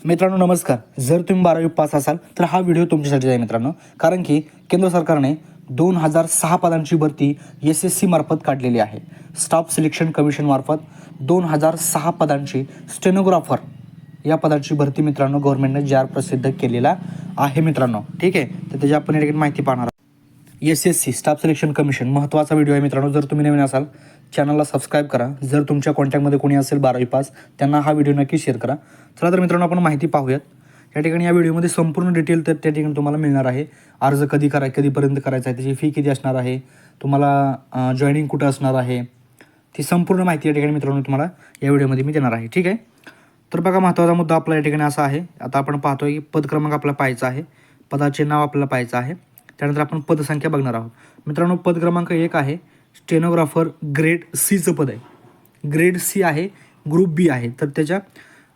मित्रांनो नमस्कार. जर तुम्ही 12वी पास असाल तर हा व्हिडिओ तुमच्यासाठी आहे मित्रांनो. कारण की केंद्र सरकारने 2006 पदांची भरती SSC मार्फत काढलेली आहे. स्टाफ सिलेक्शन कमिशन मार्फत 2006 पदांची स्टेनोग्राफर या पदाची भरती मित्रांनो गव्हर्नमेंटने जाहीर प्रसिद्ध केलेला आहे मित्रांनो. ठीक आहे, तर त्याची आपण एक माहिती पाहणार. SSC स्टाफ सिलेक्शन कमिशन महत्त्वाचा व्हिडिओ आहे मित्रांनो. जर तुम्ही नवीन असाल चॅनलला सबस्क्राईब करा. जर तुमच्या कॉन्टॅक्टमध्ये कोणी असेल 12वी पास त्यांना हा व्हिडिओ नक्की शेअर करा. चला तर मित्रांनो आपण माहिती पाहूयात. या ठिकाणी या व्हिडिओमध्ये संपूर्ण डिटेल तर त्या ठिकाणी तुम्हाला मिळणार आहे. अर्ज कधीपर्यंत करायचा आहे, त्याची फी किती असणार आहे, तुम्हाला जॉईनिंग कुठं असणार आहे, ती संपूर्ण माहिती या ठिकाणी मित्रांनो तुम्हाला या व्हिडिओमध्ये मी देणार आहे. ठीक आहे, तर बघा महत्त्वाचा मुद्दा आपला या ठिकाणी असा आहे. आता आपण पाहतोय की पद क्रमांक आपल्याला पाहायचा आहे, पदाचे नाव आपल्याला पाहायचं आहे. त्यानंतर आपण पदसंख्या बघणार आहोत मित्रांनो. पद क्रमांक 1 आहे स्टेनोग्राफर ग्रेड Cचं पद आहे. ग्रेड C आहे, ग्रुप B आहे तर त्याच्या,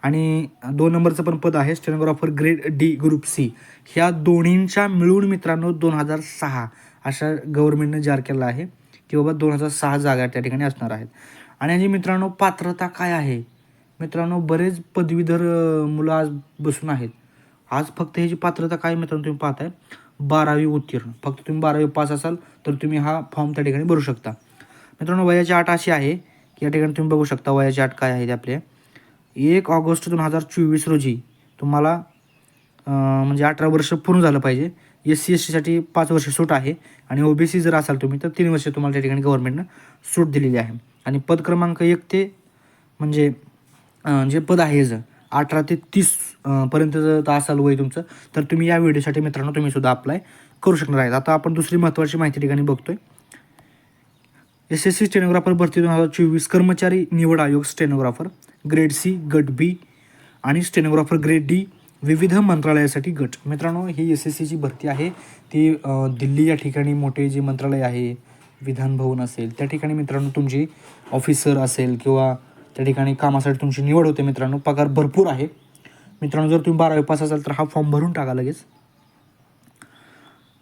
आणि 2 नंबरचं पण पद आहे stenographer grade D group C. ह्या दोन्हींच्या मिळून मित्रांनो 2006 अशा गव्हर्नमेंटने जाहीर केला आहे की बाबा 2006 जागा त्या ठिकाणी असणार आहेत. आणि याची मित्रांनो पात्रता काय आहे मित्रांनो. बरेच पदवीधर मुलं आज बसून आहेत. आज फक्त ह्याची पात्रता काय मित्रांनो तुम्ही पाहताय 12वी उत्तीर्ण. फक्त तुम्ही 12वी पास असाल तर तुम्ही हा फॉर्म त्या ठिकाणी भरू शकता मित्रांनो. वयाची अट अशी आहे की या ठिकाणी तुम्ही बघू शकता वयाची अट काय आहे ते आपले. 1 ऑगस्ट 2024 रोजी तुम्हाला म्हणजे 18 वर्ष पूर्ण झालं पाहिजे. SC STसाठी 5 वर्ष सूट आहे आणि OBC जर असाल तुम्ही तर 3 वर्ष तुम्हाला त्या ठिकाणी गव्हर्नमेंटनं सूट दिलेली आहे. आणि पद क्रमांक 1 ते म्हणजे जे पद आहे जर 18 ते 30 पर्यंत जर असाल वय तुमचं तर तुम्ही या व्हिडिओसाठी मित्रांनो तुम्ही सुद्धा अप्लाय करू शकणार आहेत. आता आपण दुसरी महत्त्वाची माहिती ठिकाणी बघतोय. SSC स्टेनोग्राफर भरती 2024 कर्मचारी निवड आयोग स्टेनोग्राफर ग्रेड C गट B आणि स्टेनोग्राफर ग्रेड D विविध मंत्रालयासाठी गट. मित्रांनो ही SSCची भरती आहे ती दिल्ली या ठिकाणी मोठे जे मंत्रालय आहे, विधान भवन असेल त्या ठिकाणी मित्रांनो तुमची ऑफिसर असेल किंवा त्या ठिकाणी कामासाठी तुमची निवड होते मित्रांनो. पगार भरपूर आहे मित्रांनो. जर तुम्ही 12वी पास असाल तर हा फॉर्म भरून टाका लगेच.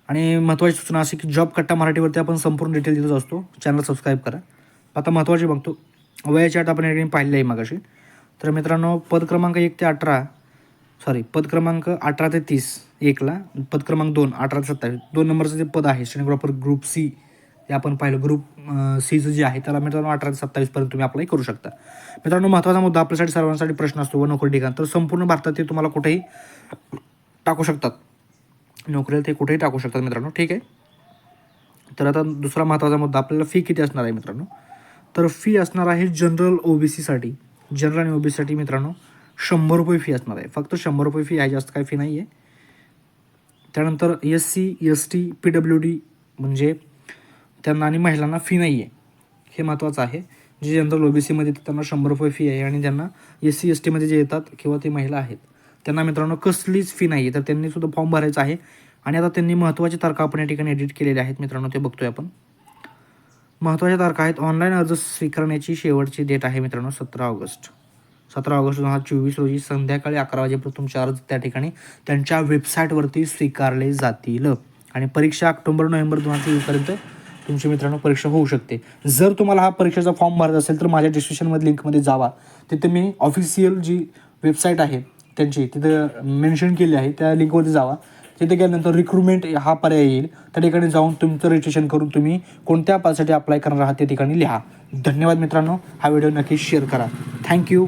आणि महत्त्वाची सूचना अशी की जॉब कट्टा मराठीवरती आपण संपूर्ण डिटेल देतच असतो. चॅनल सबस्क्राईब करा. आता महत्त्वाचे बघतो वयाची अट आपण या ठिकाणी पाहिली आहे मागाशी. तर मित्रांनो पद क्रमांक पद क्रमांक 18 ते 30 1ला, पद क्रमांक 2 18 ते 27 2 नंबरचं जे पद आहे स्टेनोग्राफर ग्रुप C ते आपण पाहिलं. ग्रुप Cचं जे आहे त्याला मित्रांनो 18 ते 27 पर्यंत तुम्ही अप्लाय करू शकता मित्रांनो. महत्त्वाचा मुद्दा आपल्यासाठी सर्वांसाठी प्रश्न असतो व नोकरी ठिकाण तर संपूर्ण भारतात ते तुम्हाला कुठेही टाकू शकतात. नोकरीला ते कुठेही टाकू शकतात मित्रांनो. ठीक आहे, तर आता दुसरा महत्त्वाचा मुद्दा आपल्याला फी किती असणार आहे मित्रांनो. तर फी असणार आहे जनरल OBCसाठी, जनरल आणि OBCसाठी मित्रांनो 100 रुपये फी असणार आहे. फक्त 100 रुपये फी आहे, जास्त काही फी नाही आहे. त्यानंतर SC ST PWD म्हणजे त्यांना आणि महिलांना फी नाही आहे, हे महत्त्वाचं आहे. जे जनरल OBCमध्ये त्यांना 100 रुपये फी आहे आणि ज्यांना SC STमध्ये जे येतात किंवा ते महिला आहेत त्यांना मित्रांनो कसलीच फी नाही आहे. तर त्यांनी सुद्धा फॉर्म भरायचा आहे. आणि आता त्यांनी महत्त्वाची तारखा आपण या ठिकाणी एडिट केलेल्या आहेत मित्रांनो, ते बघतोय आपण. महत्त्वाच्या तारखा आहेत. ऑनलाईन अर्ज स्वीकारण्याची शेवटची डेट आहे मित्रांनो 17 ऑगस्ट 2024 रोजी संध्याकाळी 11 वाजेपर्यंत तुमचे अर्ज त्या ठिकाणी त्यांच्या वेबसाईटवरती स्वीकारले जातील. आणि परीक्षा ऑक्टोबर-नोव्हेंबर 2023 तुमची मित्रांनो परीक्षा होऊ शकते. जर तुम्हाला हा परीक्षेचा फॉर्म भरायचा असेल तर माझ्या डिस्क्रिप्शनमध्ये लिंकमध्ये जावा. तिथे मी ऑफिशियल जी वेबसाईट आहे त्यांची तिथं मेन्शन केली आहे, त्या लिंकवरती जावा. तिथे गेल्यानंतर रिक्रुटमेंट हा पर्याय येईल. त्या ठिकाणी जाऊन तुमचं रजिस्ट्रेशन करून तुम्ही कोणत्या पदासाठी अप्लाय करणार आहात त्या ठिकाणी लिहा. धन्यवाद मित्रांनो. हा व्हिडिओ नक्की शेअर करा. थँक्यू.